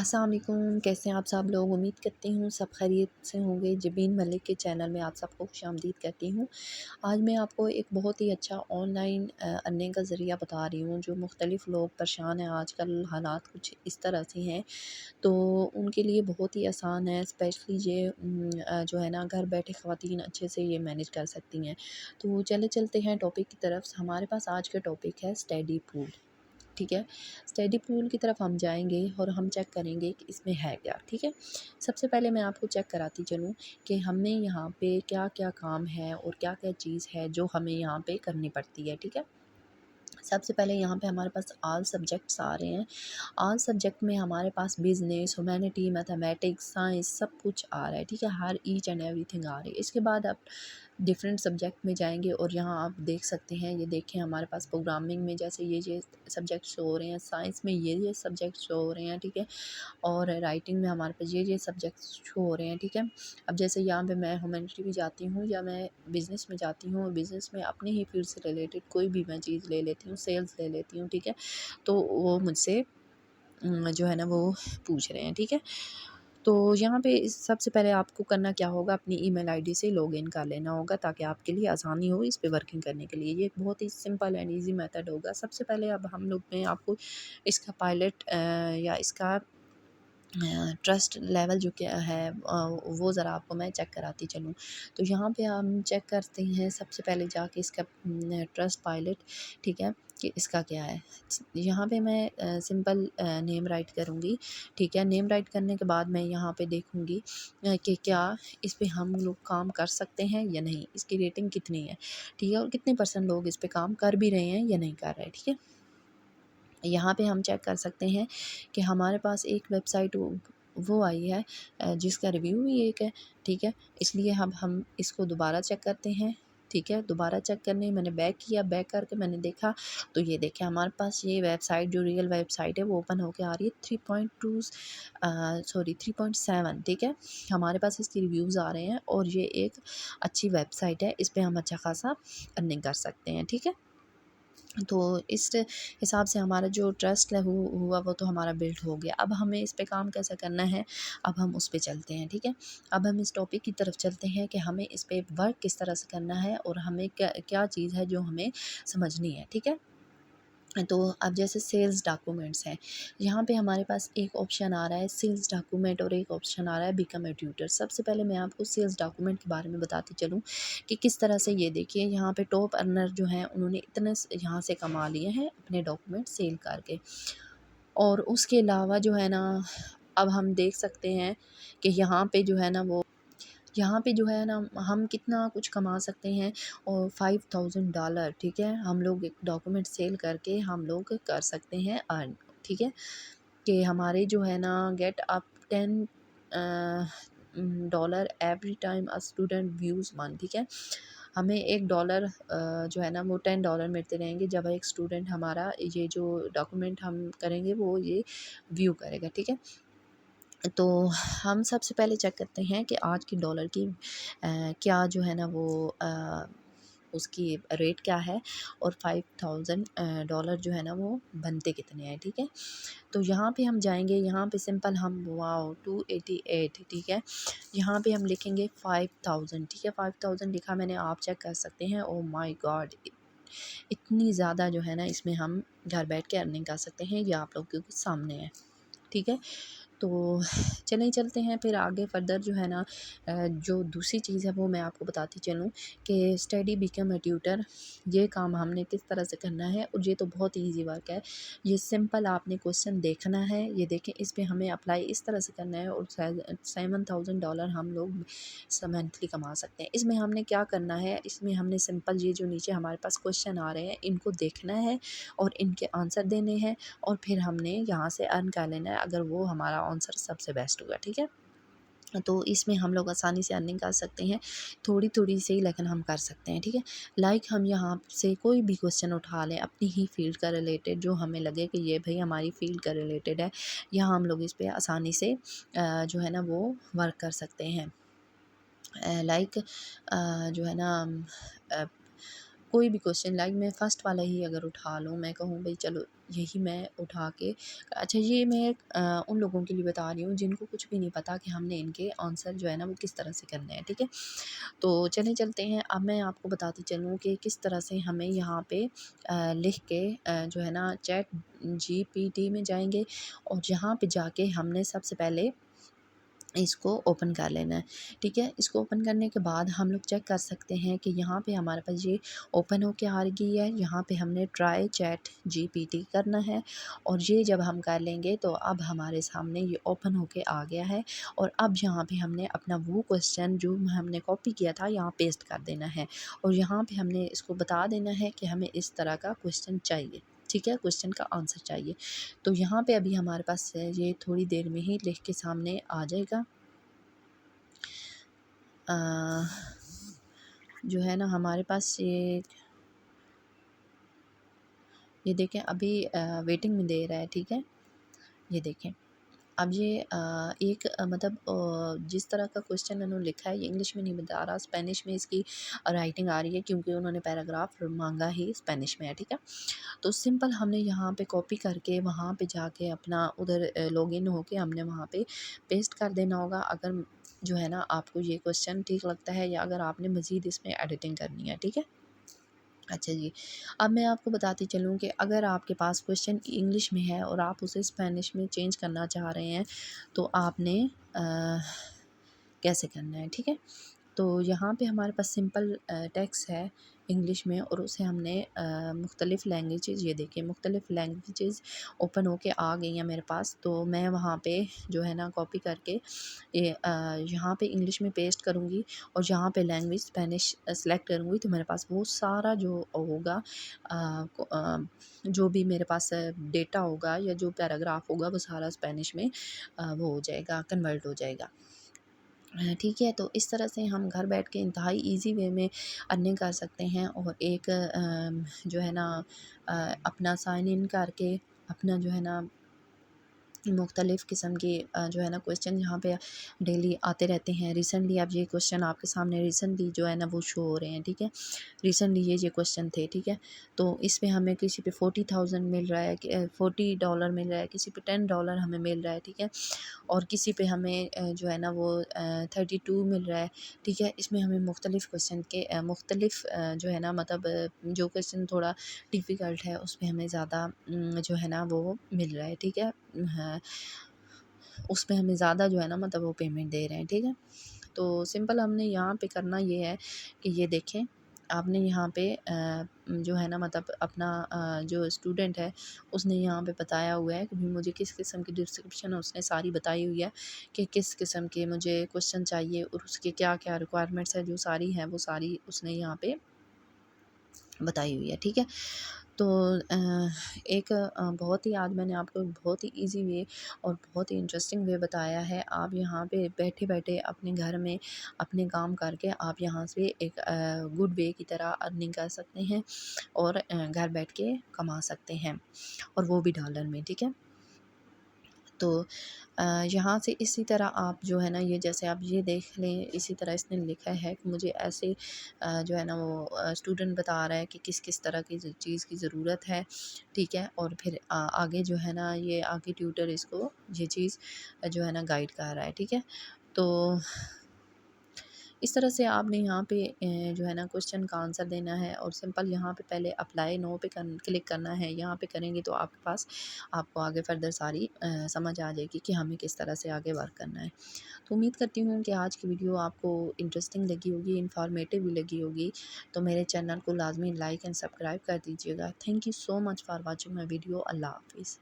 अस्सलाम वालेकुम, कैसे हैं आप सब लोग। उम्मीद करती हूँ सब खैरियत से होंगे। जबीन मलिक के चैनल में आप सबको खुशामदीद कहती हूँ। आज मैं आपको एक बहुत ही अच्छा ऑनलाइन अर्निंग का ज़रिया बता रही हूँ। जो मुख्तलिफ़ लोग परेशान हैं, आजकल हालात कुछ इस तरह से हैं, तो उनके लिए बहुत ही आसान है। स्पेशली ये जो है ना, घर बैठे ख़वातीन अच्छे से ये मैनेज कर सकती हैं। तो चलते हैं टॉपिक की तरफ। हमारे पास आज का टॉपिक है स्टडी पूल। ठीक है, स्टडी पूल की तरफ हम जाएंगे और हम चेक करेंगे कि इसमें है क्या। ठीक है, सबसे पहले मैं आपको चेक कराती चलूँ कि हमें यहाँ पे क्या क्या काम है और क्या क्या चीज़ है जो हमें यहाँ पे करनी पड़ती है। ठीक है, सबसे पहले यहाँ पे हमारे पास ऑल सब्जेक्ट्स आ रहे हैं। ऑल सब्जेक्ट में हमारे पास बिजनेस, ह्यूमैनिटी, मैथमेटिक्स, साइंस सब कुछ आ रहा है। ठीक है, हर ईच एंड एवरीथिंग आ रही है। इसके बाद आप डिफरेंट सब्जेक्ट में जाएंगे और यहाँ आप देख सकते हैं, ये देखें हमारे पास प्रोग्रामिंग में जैसे ये सब्जेक्ट शो हो रहे हैं, साइंस में ये सब्जेक्ट शो हो रहे हैं। ठीक है, और राइटिंग में हमारे पास ये सब्जेक्ट शो हो रहे हैं। ठीक है, अब जैसे यहाँ पे मैं ह्यूमैनिटी भी जाती हूँ या मैं बिज़नेस में जाती हूँ और बिज़नेस में अपनी ही फील्ड से रिलेटेड कोई भी मैं चीज़ ले लेती हूँ, सेल्स ले लेती हूँ। ठीक है, तो वो मुझसे जो है ना वो पूछ रहे हैं। ठीक है, तो यहाँ पे सबसे पहले आपको करना क्या होगा, अपनी ईमेल आईडी से लॉगिन कर लेना होगा ताकि आपके लिए आसानी हो इस पे वर्किंग करने के लिए। ये एक बहुत ही सिंपल एंड इजी मेथड होगा। सबसे पहले अब हम लोग मैं आपको इसका पायलट या इसका ट्रस्ट लेवल जो क्या है वो ज़रा आपको मैं चेक कराती चलूँ। तो यहाँ पे हम चेक करते हैं सबसे पहले जाके इसका ट्रस्ट पायलट। ठीक है, कि इसका क्या है। यहाँ पे मैं सिंपल नेम राइट करूँगी। ठीक है, नेम राइट करने के बाद मैं यहाँ पे देखूँगी कि क्या इस पे हम लोग काम कर सकते हैं या नहीं, इसकी रेटिंग कितनी है। ठीक है, और कितने % लोग इस पे काम कर भी रहे हैं या नहीं कर रहे। ठीक है, यहाँ पे हम चेक कर सकते हैं कि हमारे पास एक वेबसाइट वो आई है जिसका रिव्यू भी एक है। ठीक है, इसलिए अब हम इसको दोबारा चेक करते हैं। ठीक है, दोबारा चेक करने मैंने बैक किया, बैक करके मैंने देखा तो ये देखें हमारे पास ये वेबसाइट जो रियल वेबसाइट है वो ओपन होके आ रही है 3.2 सॉरी 3.7। ठीक है, हमारे पास इसकी रिव्यूज़ आ रहे हैं और ये एक अच्छी वेबसाइट है, इस पर हम अच्छा खासा अर्निंग कर सकते हैं। ठीक है, तो इस हिसाब से हमारा जो ट्रस्ट हुआ वो तो हमारा बिल्ड हो गया। अब हमें इस पे काम कैसे करना है, अब हम उस पे चलते हैं। ठीक है, अब हम इस टॉपिक की तरफ चलते हैं कि हमें इस पे वर्क किस तरह से करना है और हमें क्या क्या चीज़ है जो हमें समझनी है। ठीक है, तो अब जैसे सेल्स डॉक्यूमेंट्स हैं, यहाँ पे हमारे पास एक ऑप्शन आ रहा है सेल्स डॉक्यूमेंट और एक ऑप्शन आ रहा है बिकम ए ट्यूटर। सबसे पहले मैं आपको सेल्स डॉक्यूमेंट के बारे में बताती चलूँ कि किस तरह से। ये देखिए यहाँ पे टॉप अर्नर जो हैं उन्होंने इतने यहाँ से कमा लिए हैं अपने डॉक्यूमेंट सेल करके। और उसके अलावा जो है ना, अब हम देख सकते हैं कि यहाँ पे जो है ना हम कितना कुछ कमा सकते हैं। और $5000, ठीक है, हम लोग एक डॉक्यूमेंट सेल करके हम लोग कर सकते हैं अर्न। ठीक है, कि हमारे जो है ना get up 10 dollar every time a student views one. ठीक है, हमें $1 जो है ना वो $10 मिलते रहेंगे जब एक स्टूडेंट हमारा ये जो डॉक्यूमेंट हम करेंगे वो ये व्यू करेगा। ठीक है, तो हम सबसे पहले चेक करते हैं कि आज की डॉलर की क्या जो है ना वो उसकी रेट क्या है और $5000 जो है ना वो बनते कितने हैं। ठीक है, तो यहाँ पे हम जाएंगे, यहाँ पे सिंपल हम 288। ठीक है, यहाँ पे हम लिखेंगे 5000। ठीक है, 5000 लिखा मैंने, आप चेक कर सकते हैं। ओ माय गॉड, इतनी ज़्यादा जो है ना इसमें हम घर बैठ के अर्निंग कर सकते हैं, ये आप लोगों के सामने है। ठीक है, तो चलते हैं फिर आगे फर्दर जो है ना जो दूसरी चीज़ है वो मैं आपको बताती चलूँ कि स्टडी बिकम अ ट्यूटर। ये काम हमने किस तरह से करना है और ये तो बहुत ईजी वर्क है। ये सिंपल आपने क्वेश्चन देखना है, ये देखें इस पे हमें अप्लाई इस तरह से करना है और $7000 हम लोग मंथली कमा सकते हैं। इसमें हमने क्या करना है, इसमें हमने सिंपल ये जो नीचे हमारे पास क्वेश्चन आ रहे हैं इनको देखना है और इनके आंसर देने हैं और फिर हमने यहाँ से अर्न कर लेना है अगर वो हमारा आंसर सबसे बेस्ट हुआ। ठीक है, तो इसमें हम लोग आसानी से अर्निंग कर सकते हैं, थोड़ी थोड़ी सी लेकिन हम कर सकते हैं। ठीक है, लाइक हम यहाँ से कोई भी क्वेश्चन उठा लें अपनी ही फील्ड का रिलेटेड, जो हमें लगे कि ये भाई हमारी फील्ड का रिलेटेड है, यहाँ हम लोग इस पर आसानी से जो है ना वो वर्क कर सकते हैं। लाइक जो है ना कोई भी क्वेश्चन लाइक मैं फ़र्स्ट वाला ही अगर उठा लूँ, मैं कहूँ भई चलो यही मैं उठा के अच्छा ये मैं उन लोगों के लिए बता रही हूँ जिनको कुछ भी नहीं पता कि हमने इनके आंसर जो है ना वो किस तरह से करने हैं, ठीक है। तो चलें चलते हैं, अब मैं आपको बताती चलूँ कि किस तरह से हमें यहाँ पे लिख के जो है ना चैट जीपीटी में जाएँगे और यहाँ पे जाके हमने सबसे पहले इसको ओपन कर लेना है, ठीक है। इसको ओपन करने के बाद हम लोग चेक कर सकते हैं कि यहाँ पे हमारे पास ये ओपन होके आ गई है। यहाँ पे हमने ट्राई चैट जीपीटी करना है और ये जब हम कर लेंगे तो अब हमारे सामने ये ओपन होके आ गया है और अब यहाँ पे हमने अपना वो क्वेश्चन जो हमने कॉपी किया था यहाँ पेस्ट कर देना है और यहाँ पे हमने इसको बता देना है कि हमें इस तरह का क्वेश्चन चाहिए, ठीक है, क्वेश्चन का आंसर चाहिए। तो यहाँ पे अभी हमारे पास ये थोड़ी देर में ही लिख के सामने आ जाएगा। अ, जो है ना हमारे पास ये देखें अभी वेटिंग में दे रहा है, ठीक है। ये देखें अब ये एक मतलब जिस तरह का क्वेश्चन उन्होंने लिखा है ये इंग्लिश में नहीं बता रहा, स्पेनिश में इसकी राइटिंग आ रही है क्योंकि उन्होंने पैराग्राफ मांगा ही स्पेनिश में है, ठीक है। तो सिंपल हमने यहाँ पे कॉपी करके वहाँ पे जाके अपना उधर लॉगिन होके हमने वहाँ पे पेस्ट कर देना होगा अगर जो है ना आपको ये क्वेश्चन ठीक लगता है या अगर आपने मज़ीद इसमें एडिटिंग करनी है, ठीक है। अच्छा जी, अब मैं आपको बताती चलूँ कि अगर आपके पास क्वेश्चन इंग्लिश में है और आप उसे स्पेनिश में चेंज करना चाह रहे हैं तो आपने कैसे करना है, ठीक है। तो यहाँ पे हमारे पास सिंपल टेक्स्ट है इंग्लिश में और उसे हमने मुख्तलिफ़ लैंग्वेजेज़ ये देखिए मुख्तलिफ़ लैंग्वेजेज़ ओपन होके आ गई हैं मेरे पास। तो मैं वहाँ पे जो है ना कॉपी करके ये यहाँ पे इंग्लिश में पेस्ट करूँगी और यहाँ पे लैंग्वेज स्पेनिश सेलेक्ट करूँगी तो मेरे पास वो सारा जो होगा जो भी मेरे पास डेटा होगा या जो पैराग्राफ होगा वो सारा स्पेनिश में वो हो जाएगा, कन्वर्ट हो जाएगा। ठीक है, तो इस तरह से हम घर बैठ के इंतहाई ईज़ी वे में अर्निंग कर सकते हैं और एक जो है ना अपना साइन इन करके अपना जो है ना मुख्तलिफ़ किस्म के जो है ना क्वेश्चन यहाँ पे डेली आते रहते हैं। रिसेंटली अब ये क्वेश्चन आपके सामने रिसेंटली जो है ना वो शो हो रहे हैं, ठीक है। रिसेंटली ये क्वेश्चन थे, ठीक है। तो इसमें हमें किसी पे 40,000 मिल रहा है, $40 मिल रहा है, किसी पे $10 हमें मिल रहा है, ठीक है। और किसी पे हमें जो है ना वो 32 मिल रहा है, ठीक है। इसमें हमें मुख्तलिफ़ क्वेश्चन के मुख्तलिफ़ जो है ना मतलब जो क्वेश्चन थोड़ा डिफ़िकल्ट है उसमें हमें ज़्यादा जो है ना वो मिल रहा है, ठीक है। हाँ, उसमें हमें ज़्यादा जो है ना मतलब वो पेमेंट दे रहे हैं, ठीक है। तो सिंपल हमने यहाँ पे करना ये है कि ये देखें आपने यहाँ पे जो है ना मतलब अपना जो स्टूडेंट है उसने यहाँ पे बताया हुआ है कि भाई मुझे किस किस्म की डिस्क्रिप्शन उसने सारी बताई हुई है कि किस किस्म के मुझे क्वेश्चन चाहिए और उसके क्या क्या रिक्वायरमेंट्स है जो सारी हैं वो सारी उसने यहाँ पे बताई हुई है, ठीक है। तो एक बहुत ही आज मैंने आपको बहुत ही ईज़ी वे और बहुत ही इंटरेस्टिंग वे बताया है। आप यहाँ पे बैठे-बैठे अपने घर में अपने काम करके आप यहाँ से एक गुड वे की तरह अर्निंग कर सकते हैं और घर बैठ के कमा सकते हैं और वो भी डॉलर में, ठीक है। तो यहाँ से इसी तरह आप जो है ना ये जैसे आप ये देख लें इसी तरह इसने लिखा है कि मुझे ऐसे जो है ना वो स्टूडेंट बता रहा है कि किस किस तरह की चीज़ की ज़रूरत है, ठीक है। और फिर आगे जो है ना ये आगे ट्यूटर इसको ये चीज़ जो है ना गाइड कर रहा है, ठीक है। तो इस तरह से आपने यहाँ पे जो है ना क्वेश्चन का आंसर देना है और सिंपल यहाँ पे पहले अप्लाई नो पे क्लिक करना है। यहाँ पे करेंगे तो आपके पास आपको आगे फर्दर सारी समझ आ जाएगी कि हमें किस तरह से आगे वर्क करना है। तो उम्मीद करती हूँ कि आज की वीडियो आपको इंटरेस्टिंग लगी होगी, इन्फॉर्मेटिव भी लगी होगी। तो मेरे चैनल को लाजमी लाइक एंड सब्सक्राइब कर दीजिएगा। Thank you so much for watching my video. अल्लाह हाफिज़।